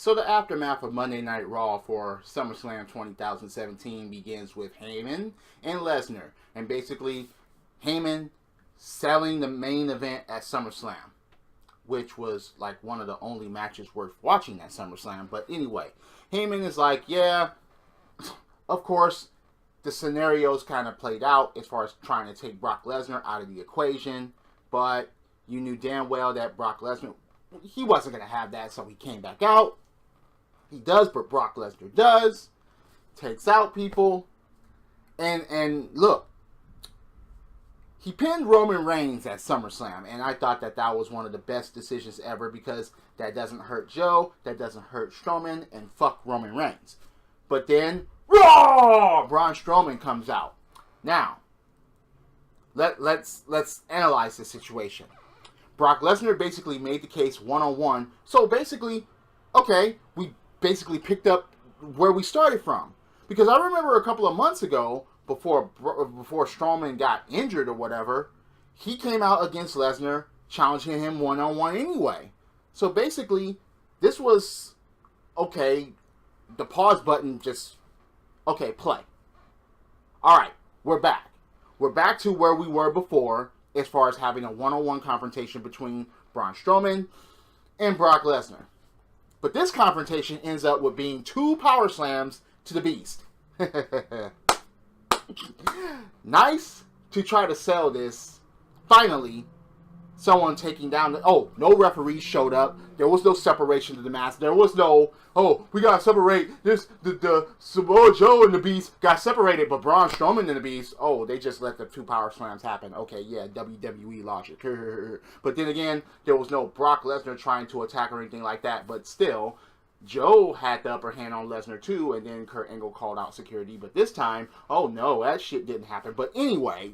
So the aftermath of Monday Night Raw for SummerSlam 2017 begins with Heyman and Lesnar. And basically, Heyman selling the main event at SummerSlam, which was like one of the only matches worth watching at SummerSlam. But anyway, Heyman is like, yeah, of course, the scenario's kind of played out as far as trying to take Brock Lesnar out of the equation. But you knew damn well that Brock Lesnar, he wasn't going to have that, so he came back out. He does, but Brock Lesnar does. Takes out people. And look, he pinned Roman Reigns at SummerSlam, and I thought that that was one of the best decisions ever because that doesn't hurt Joe, that doesn't hurt Strowman, and fuck Roman Reigns. But then, Braun Strowman comes out. Now, let's analyze the situation. Brock Lesnar basically made the case one-on-one. So basically, okay, we basically picked up where we started from. Because I remember a couple of months ago, before Strowman got injured or whatever, he came out against Lesnar, challenging him one-on-one anyway. So basically, this was, okay, the pause button just, okay, play. Alright, we're back. We're back to where we were before, as far as having a one-on-one confrontation between Braun Strowman and Brock Lesnar. But this confrontation ends up with being 2 power slams to the Beast. Nice to try to sell this. Finally, someone taking down the... Oh, no referees showed up. There was no separation of the match. There was no... Oh, we gotta separate this... The Samoa Joe and the Beast got separated, but Braun Strowman and the Beast... Oh, they just let the 2 power slams happen. Okay, yeah, WWE logic. But then again, there was no Brock Lesnar trying to attack or anything like that. But still, Joe had the upper hand on Lesnar too, and then Kurt Angle called out security. But this time, oh no, that shit didn't happen. But anyway,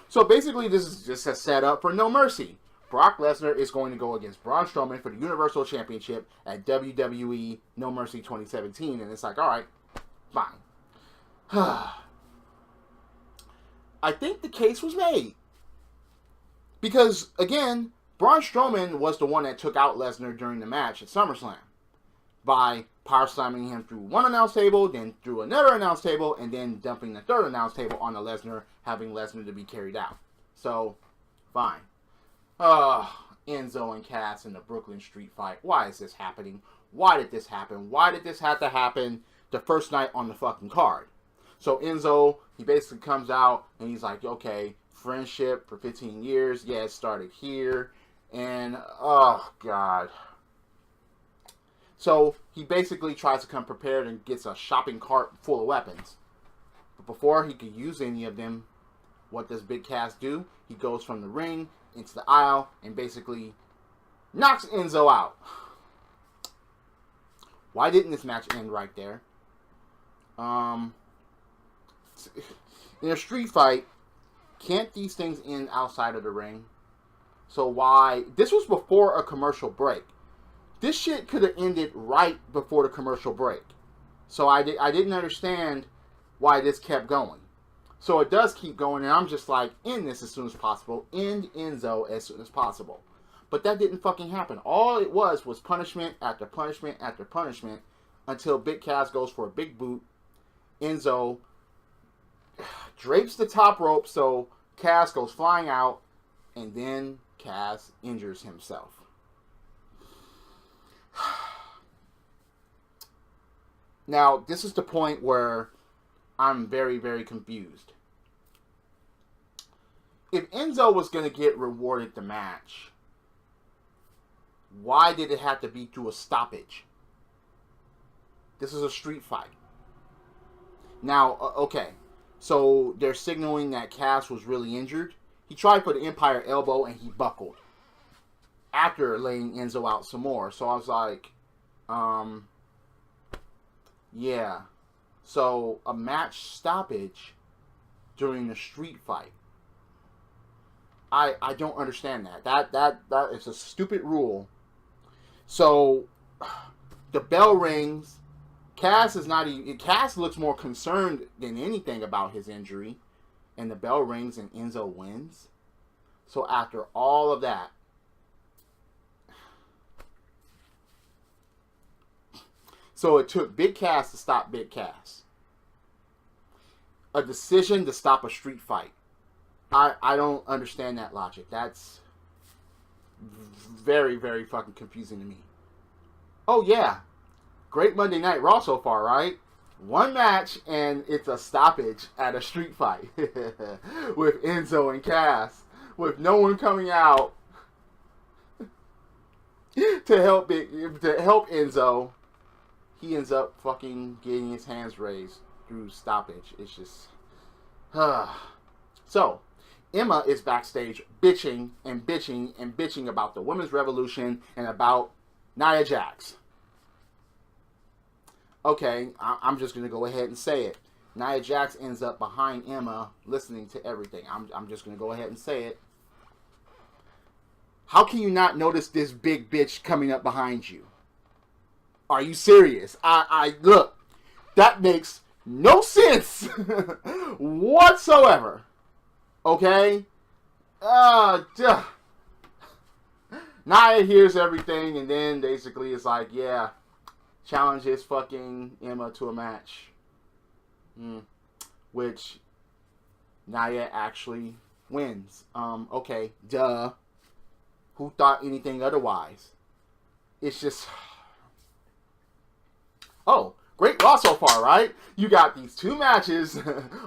so basically this is just a setup for No Mercy. Brock Lesnar is going to go against Braun Strowman for the Universal Championship at WWE No Mercy 2017. And it's like, alright, fine. I think the case was made. Because, again, Braun Strowman was the one that took out Lesnar during the match at SummerSlam. By power slamming him through one announce table, then through another announce table, and then dumping the third announce table on the Lesnar, having Lesnar to be carried out. So, fine. Enzo and Cass in the Brooklyn Street fight. Why is this happening? Why did this happen? Why did this have to happen the first night on the fucking card? So Enzo, he basically comes out and he's like, okay, friendship for 15 years. Yeah, it started here. And, oh, God. So he basically tries to come prepared and gets a shopping cart full of weapons. But before he could use any of them, what does Big Cass do? He goes from the ring into the aisle and basically knocks Enzo out. Why didn't this match end right there? In a street fight, can't these things end outside of the ring? So why... This was before a commercial break. This shit could have ended right before the commercial break. So I didn't understand why this kept going. So it does keep going, and I'm just like, end this as soon as possible. End Enzo as soon as possible. But that didn't fucking happen. All it was punishment after punishment after punishment until Big Cass goes for a big boot. Enzo drapes the top rope so Cass goes flying out, and then Cass injures himself. Now, this is the point where I'm very, very confused. If Enzo was going to get rewarded the match, why did it have to be through a stoppage? This is a street fight. Now, okay, so they're signaling that Cass was really injured. He tried for the Empire Elbow and he buckled after laying Enzo out some more. So I was like, yeah. So a match stoppage during the street fight. I don't understand that. That is a stupid rule. So the bell rings. Cass looks more concerned than anything about his injury, and the bell rings and Enzo wins. So after all of that, So it took Big Cass to stop Big Cass. A decision to stop a street fight. I don't understand that logic. That's very, very fucking confusing to me. Oh, yeah. Great Monday Night Raw so far, right? One match, and it's a stoppage at a street fight with Enzo and Cass, with no one coming out to help Enzo. He ends up fucking getting his hands raised through stoppage. It's just... So, Emma is backstage bitching and bitching and bitching about the women's revolution and about Nia Jax. Okay, I'm just going to go ahead and say it. Nia Jax ends up behind Emma listening to everything. I'm just going to go ahead and say it. How can you not notice this big bitch coming up behind you? Are you serious? I look, that makes no sense whatsoever. Okay? Nia hears everything, and then basically it's like, yeah, challenges fucking Emma to a match. Which Nia actually wins. Okay, duh. Who thought anything otherwise? It's just... Oh, great Raw so far, right? You got these two matches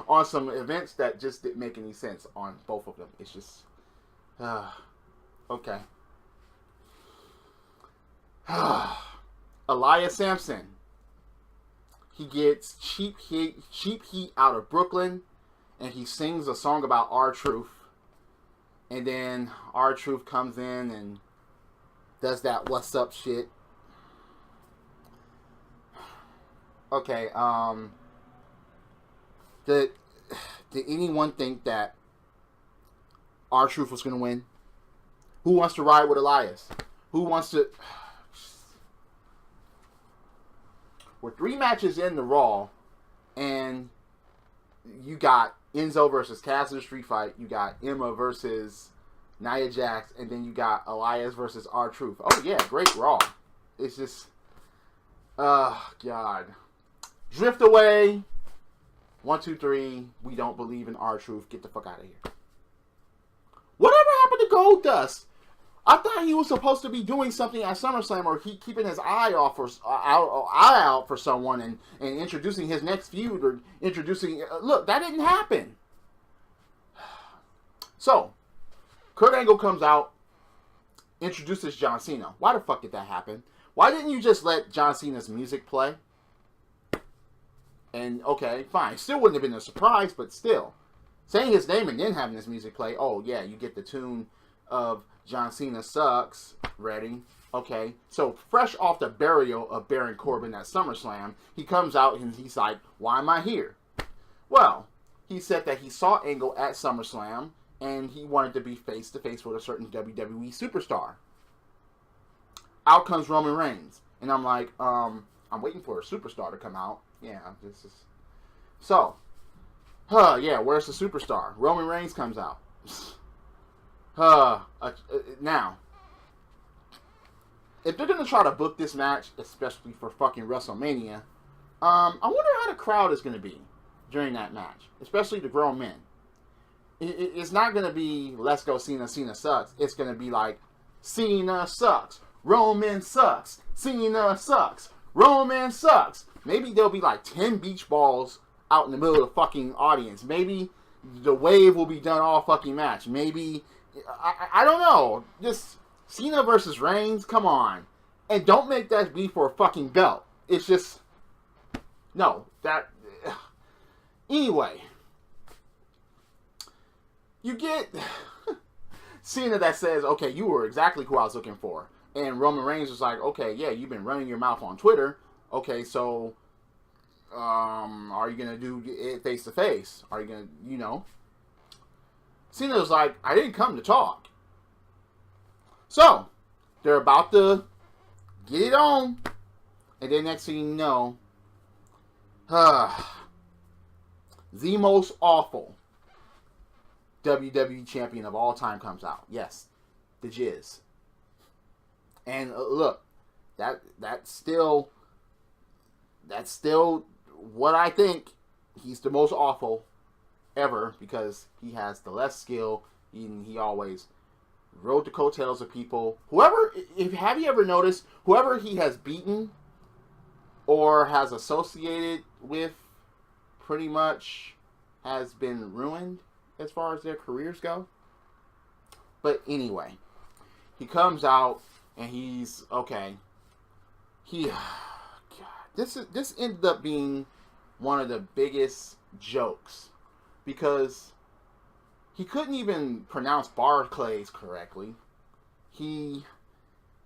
on some events that just didn't make any sense on both of them. It's just... okay. Elias Sampson. He gets cheap heat out of Brooklyn, and he sings a song about RTruth. And then RTruth comes in and does that what's up shit. Okay, did anyone think that RTruth was going to win? Who wants to ride with Elias? Who wants to... We're 3 matches in the Raw, and you got Enzo versus Cass in a street fight. You got Emma versus Nia Jax, and then you got Elias versus RTruth. Oh yeah, great Raw. It's just, God. Drift away. 1, 2, 3. We don't believe in RTruth. Get the fuck out of here. Whatever happened to Goldust? I thought he was supposed to be doing something at SummerSlam, or keeping his eye out for someone and introducing his next feud, or introducing... look, that didn't happen. So, Kurt Angle comes out, introduces John Cena. Why the fuck did that happen? Why didn't you just let John Cena's music play? And, okay, fine. Still wouldn't have been a surprise, but still. Saying his name and then having his music play, oh, yeah, you get the tune of John Cena Sucks. Ready? Okay. So, fresh off the burial of Baron Corbin at SummerSlam, he comes out and he's like, why am I here? Well, he said that he saw Angle at SummerSlam and he wanted to be face-to-face with a certain WWE superstar. Out comes Roman Reigns. And I'm like, I'm waiting for a superstar to come out. Yeah, this is... So, yeah, where's the superstar? Roman Reigns comes out. Now, if they're gonna try to book this match, especially for fucking WrestleMania, I wonder how the crowd is gonna be during that match, especially the grown men. It's not gonna be let's go Cena, Cena sucks. It's gonna be like Cena sucks, Roman sucks, Cena sucks, Roman sucks. Maybe there'll be like 10 beach balls out in the middle of the fucking audience. Maybe the wave will be done all fucking match. Maybe. I don't know. Just Cena versus Reigns, come on. And don't make that be for a fucking belt. It's just... No. That... Anyway. You get Cena that says, okay, you were exactly who I was looking for. And Roman Reigns was like, okay, yeah, you've been running your mouth on Twitter. Okay, so... are you going to do it face-to-face? Are you going to, you know... Cena was like, I didn't come to talk. So, they're about to get it on. And then next thing you know, the most awful WWE champion of all time comes out. Yes, the Jizz. And look, that's still that's still what I think. He's the most awful ever because he has the less skill. He always rode the coattails of people. Have you ever noticed, whoever he has beaten or has associated with pretty much has been ruined as far as their careers go? But anyway, he comes out and he's okay. This ended up being one of the biggest jokes because he couldn't even pronounce Barclays correctly. He's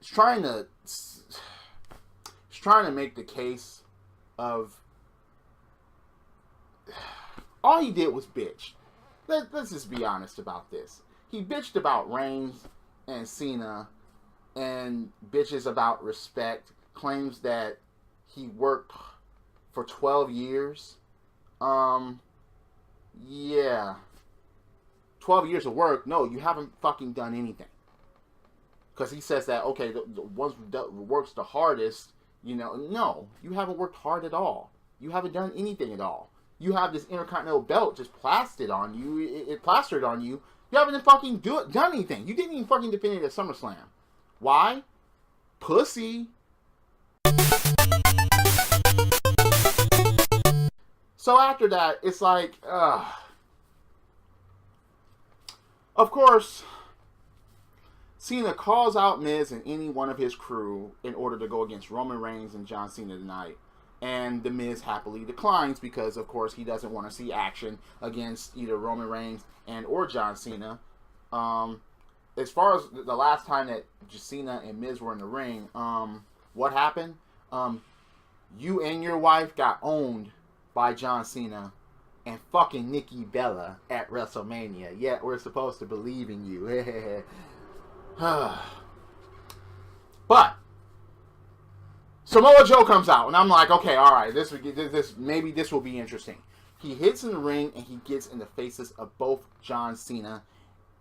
trying to make the case of all he did was bitch. Let's just be honest about this. He bitched about Reigns and Cena and bitches about respect, claims that he worked for 12 years. Yeah. 12 years of work. No, you haven't fucking done anything. Because he says that, okay, the ones that works the hardest, no, you haven't worked hard at all. You haven't done anything at all. You have this Intercontinental belt just plastered on you. It plastered on you. You haven't fucking done anything. You didn't even fucking defend it at SummerSlam. Why? Pussy. So after that, it's like, of course, Cena calls out Miz and any one of his crew in order to go against Roman Reigns and John Cena tonight. And the Miz happily declines because, of course, he doesn't want to see action against either Roman Reigns and or John Cena. As far as the last time that Cena and Miz were in the ring, what happened? You and your wife got owned by John Cena and fucking Nikki Bella at WrestleMania. Yet we're supposed to believe in you. But Samoa Joe comes out, and I'm like, okay, all right, maybe this will be interesting. He hits in the ring, and he gets in the faces of both John Cena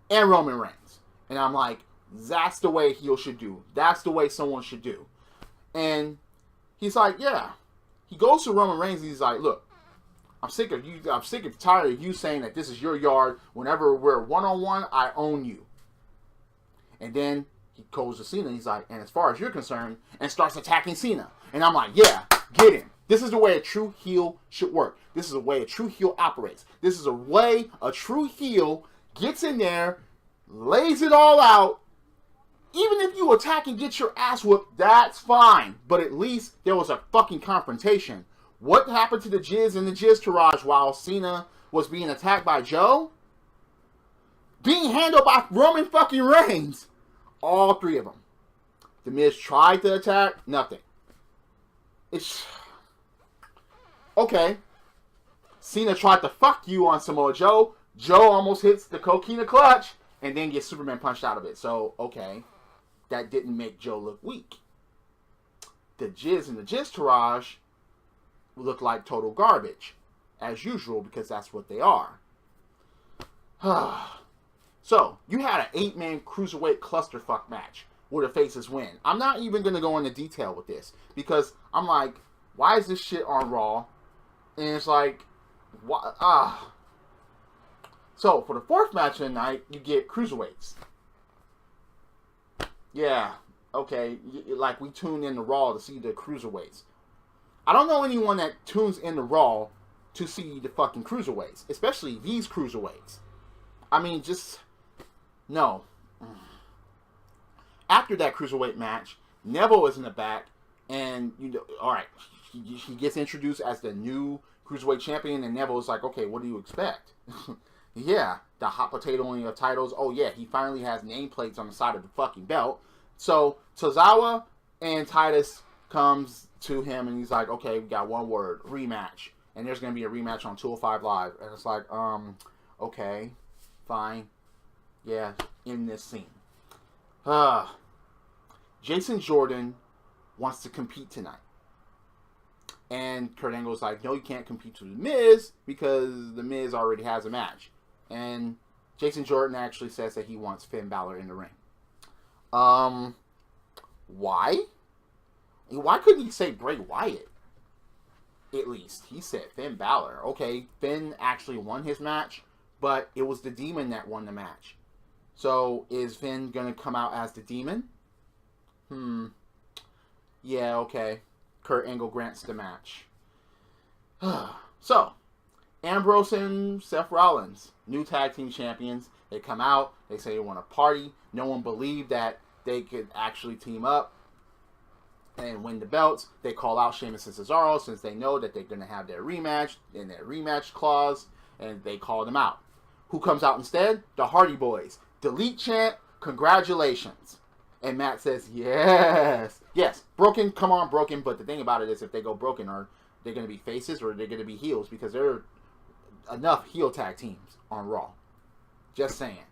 and Roman Reigns. And I'm like, that's the way heel should do. That's the way someone should do. And he's like, yeah. He goes to Roman Reigns, and he's like, look, I'm sick of you. I'm sick and tired of you saying that this is your yard. Whenever we're one-on-one, I own you. And then he goes to Cena, and he's like, and as far as you're concerned, and starts attacking Cena. And I'm like, yeah, get him. This is the way a true heel should work. This is the way a true heel operates. This is a way a true heel gets in there, lays it all out. Even if you attack and get your ass whooped, that's fine. But at least there was a fucking confrontation. What happened to the jizz and the jizz tourage while Cena was being attacked by Joe? Being handled by Roman fucking Reigns. All three of them. The Miz tried to attack, nothing. It's okay. Cena tried to fuck you on Samoa Joe. Joe almost hits the coquina clutch and then gets Superman punched out of it. So, okay. That didn't make Joe look weak. The jizz and the jizz tourage look like total garbage. As usual, because that's what they are. So, you had an 8-man cruiserweight clusterfuck match where the faces win. I'm not even going to go into detail with this. Because I'm like, why is this shit on Raw? And it's like, So, for the fourth match of the night, you get cruiserweights. Yeah, okay. Like, we tuned in to Raw to see the cruiserweights. I don't know anyone that tunes in to Raw to see the fucking cruiserweights. Especially these cruiserweights. I mean, just... No. After that cruiserweight match, Neville is in the back, and, alright, he gets introduced as the new cruiserweight champion, and Neville is like, okay, what do you expect? Yeah, the hot potatoing of titles. Oh, yeah, he finally has nameplates on the side of the fucking belt. So, Tozawa and Titus comes to him, and he's like, okay, we got one word, rematch. And there's going to be a rematch on 205 Live. And it's like, okay, fine. Yeah, in this scene. Jason Jordan wants to compete tonight. And Kurt Angle's like, no, you can't compete with The Miz because The Miz already has a match. And Jason Jordan actually says that he wants Finn Balor in the ring. Why? Why couldn't he say Bray Wyatt? At least. He said Finn Balor. Okay, Finn actually won his match, but it was the Demon that won the match. So, is Finn going to come out as the Demon? Yeah, okay. Kurt Angle grants the match. So, Ambrose and Seth Rollins, new tag team champions. They come out. They say they want to party. No one believed that they could actually team up and win the belts. They call out Sheamus and Cesaro since they know that they're going to have their rematch in their rematch clause, and they call them out. Who comes out instead? The Hardy Boys. Delete chant, congratulations. And Matt says, yes. Yes, broken, come on, broken. But the thing about it is, if they go broken, are they going to be faces or are they going to be heels? Because there are enough heel tag teams on Raw. Just saying.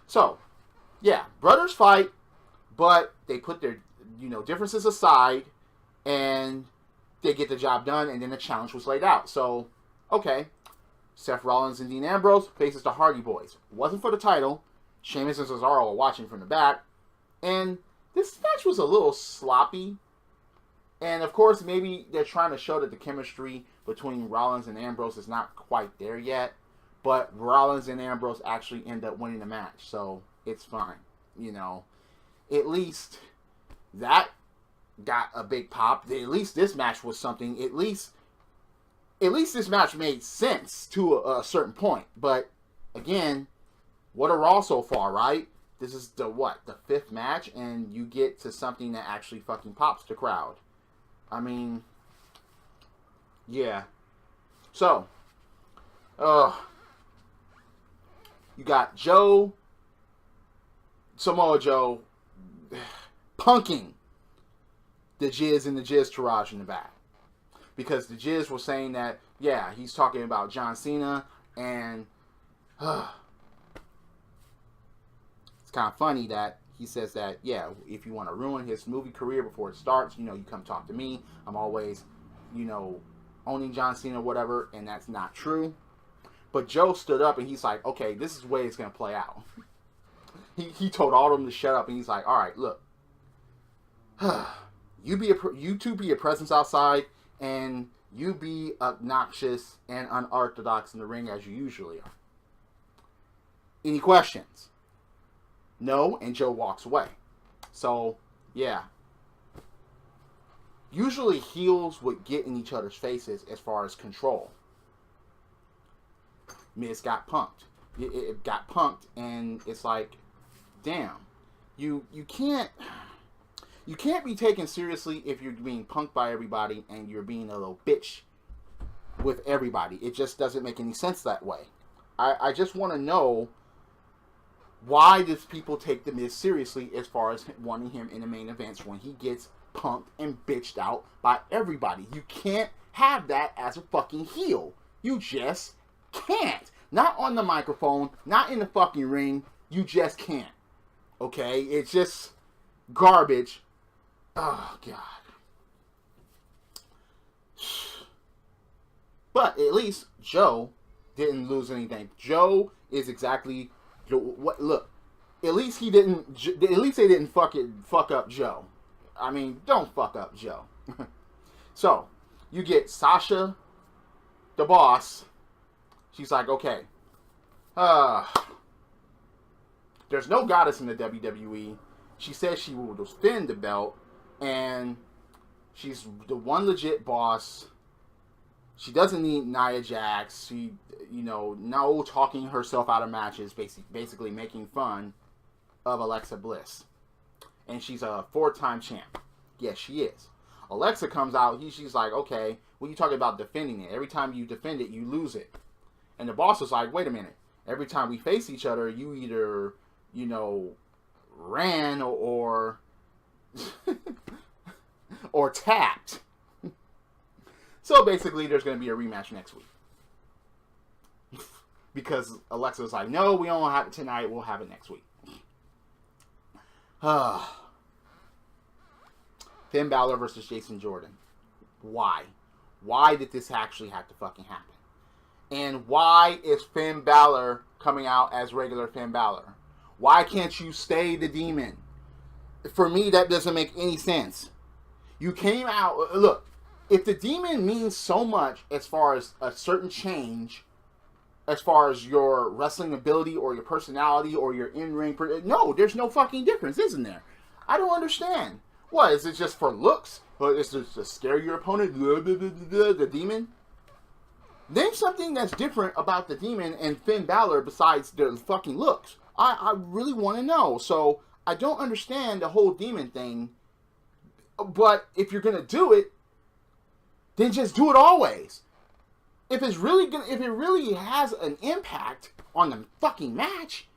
So, yeah, brothers fight, but they put their differences aside, and they get the job done, and then the challenge was laid out. So, okay, Seth Rollins and Dean Ambrose faces the Hardy Boys. Wasn't for the title. Sheamus and Cesaro are watching from the back, and this match was a little sloppy. And, of course, maybe they're trying to show that the chemistry between Rollins and Ambrose is not quite there yet, but Rollins and Ambrose actually end up winning the match, so it's fine. At least that got a big pop. At least this match was something. At least this match made sense to a certain point. But again, what a Raw so far, right? This is the 5th match, and you get to something that actually fucking pops the crowd. I mean, yeah. So, you got Samoa Joe, punking the jizz and the jizz Taraj in the back. Because the jizz was saying that, yeah, he's talking about John Cena, and it's kind of funny that he says that, yeah, if you want to ruin his movie career before it starts, you come talk to me. I'm always, owning John Cena, whatever, and that's not true. But Joe stood up and he's like, okay, this is the way it's going to play out. He told all of them to shut up, and he's like, all right, look. You two be a presence outside, and you be obnoxious and unorthodox in the ring as you usually are. Any questions? No, and Joe walks away. So, yeah. Usually heels would get in each other's faces as far as control. Miz got punked. It got punked, and it's like, damn, you can't be taken seriously if you're being punked by everybody and you're being a little bitch with everybody. It just doesn't make any sense that way. I just want to know, why does people take the Miz seriously as far as wanting him in the main events when he gets punked and bitched out by everybody? You can't have that as a fucking heel. You just can't. Not on the microphone, not in the fucking ring. You just can't. Okay? It's just garbage. Oh, God. But at least Joe didn't lose anything. Joe is exactly what. Look, at least he didn't. At least they didn't fuck up Joe. I mean, don't fuck up Joe. So you get Sasha, the boss. She's like, okay, there's no goddess in the WWE. She says she will defend the belt, and she's the one legit boss. She doesn't need Nia Jax. She, no talking herself out of matches, basically making fun of Alexa Bliss. And she's a 4-time champ. Yes, she is. Alexa comes out, she's like, okay, what are you talking about defending it? Every time you defend it, you lose it. And the boss was like, wait a minute. Every time we face each other, you either, ran or or tapped. So basically, there's going to be a rematch next week. Because Alexa was like, no, we don't have it tonight. We'll have it next week. Finn Balor versus Jason Jordan. Why? Why did this actually have to fucking happen? And why is Finn Balor coming out as regular Finn Balor? Why can't you stay the demon? For me, that doesn't make any sense. You came out... Look, If the demon means so much as far as a certain change, as far as your wrestling ability or your personality or your in-ring, no, there's no fucking difference, isn't there? I don't understand. What, is it just for looks? Or is it to scare your opponent? The demon? Name something that's different about the demon and Finn Balor besides the fucking looks. I really want to know. So I don't understand the whole demon thing. But if you're gonna do it, then just do it always. If it's really good, if it really has an impact on the fucking match,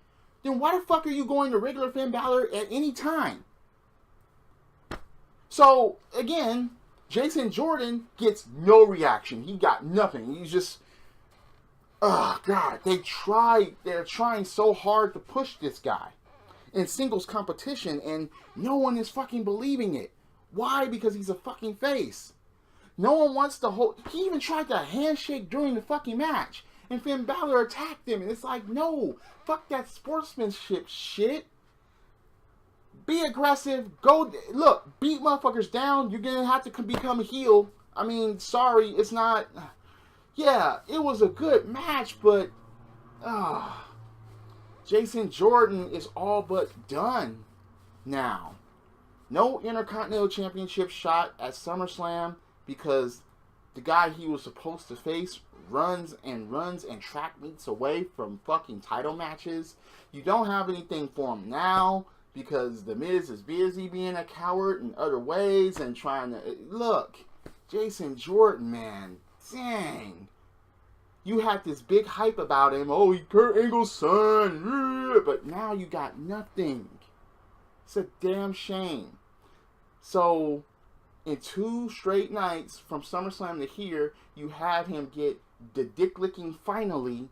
then why the fuck are you going to regular Finn Balor at any time? So again, Jason Jordan gets no reaction. He got nothing. He's just, oh god, they're trying so hard to push this guy in singles competition, and no one is fucking believing it. Why? Because he's a fucking face. No one wants to hold. He even tried to handshake during the fucking match, and Finn Balor attacked him, and it's like, no, fuck that sportsmanship shit. Be aggressive. Go, look, beat motherfuckers down. You're gonna have to become a heel. I mean, sorry, it's not. Yeah, it was a good match, but Jason Jordan is all but done now. No Intercontinental Championship shot at SummerSlam because the guy he was supposed to face runs and track meets away from fucking title matches. You don't have anything for him now because The Miz is busy being a coward in other ways and trying to... Look, Jason Jordan, man, dang. You had this big hype about him. Oh, he's Kurt Angle's son. But now you got nothing. It's a damn shame. So, in 2 straight nights from SummerSlam to here, you have him get the dick licking finally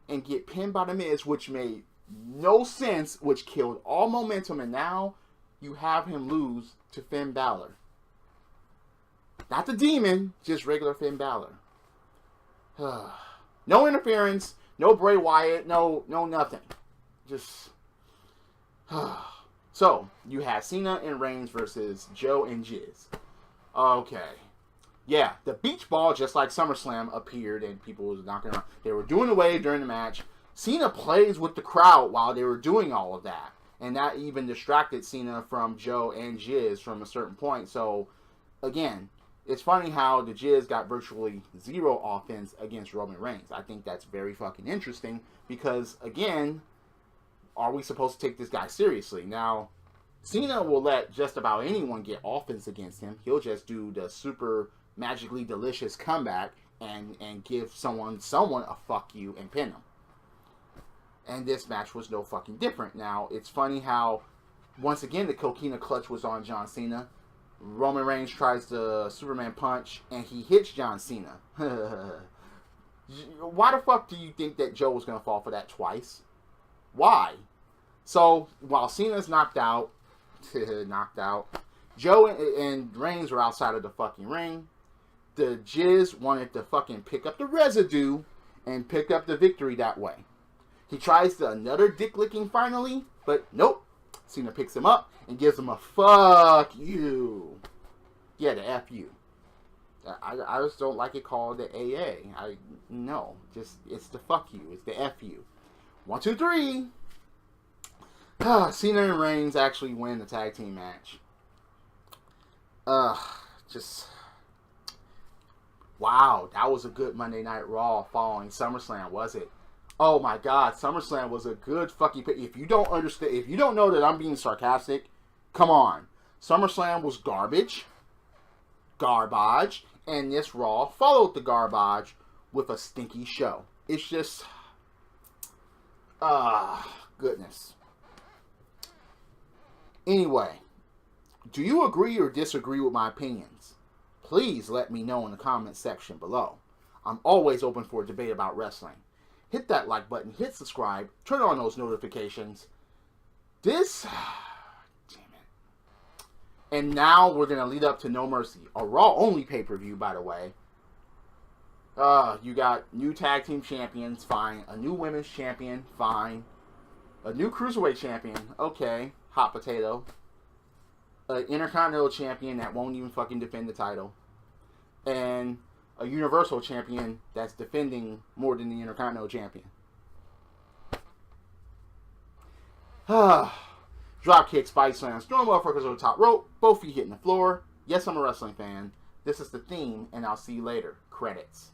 and get pinned by The Miz, which made no sense, which killed all momentum, and now you have him lose to Finn Balor. Not the demon, just regular Finn Balor. No interference, no Bray Wyatt, no nothing. Just... So, you have Cena and Reigns versus Joe and Jizz. Okay. Yeah, the beach ball, just like SummerSlam, appeared and people was knocking around. They were doing the wave during the match. Cena plays with the crowd while they were doing all of that. And that even distracted Cena from Joe and Jizz from a certain point. So, again, it's funny how the Jizz got virtually 0 offense against Roman Reigns. I think that's very fucking interesting because, again... Are we supposed to take this guy seriously? Now, Cena will let just about anyone get offense against him. He'll just do the super magically delicious comeback and give someone a fuck you and pin him. And this match was no fucking different. Now, it's funny how, once again, the Coquina clutch was on John Cena. Roman Reigns tries the Superman punch, and he hits John Cena. Why the fuck do you think that Joe was going to fall for that twice? Why? So, while Cena's knocked out, Joe and Reigns were outside of the fucking ring. The Jizz wanted to fucking pick up the residue and pick up the victory that way. He tries another dick licking finally, but nope. Cena picks him up and gives him a fuck you. Yeah, the F you. I just don't like it called the AA. No, just, it's the fuck you. It's the F you. 1, 2, 3. Cena and Reigns actually win the tag team match. Just... Wow, that was a good Monday Night Raw following SummerSlam, was it? Oh my god, SummerSlam was a good fucking... If you don't understand, if you don't know that I'm being sarcastic, come on. SummerSlam was garbage, and this Raw followed the garbage with a stinky show. It's just... goodness. Anyway, do you agree or disagree with my opinions? Please let me know in the comments section below. I'm always open for a debate about wrestling. Hit that like button, hit subscribe, turn on those notifications. Damn it. And now we're going to lead up to No Mercy, a Raw only pay-per-view, by the way. You got new tag team champions, fine. A new women's champion, fine. A new cruiserweight champion, okay. Hot potato. An intercontinental champion that won't even fucking defend the title. and a Universal Champion that's defending more than the Intercontinental Champion. Drop kick, spike slams, throwing motherfuckers over the top rope, both feet hitting the floor. Yes, I'm a wrestling fan. This is the theme, and I'll see you later. Credits.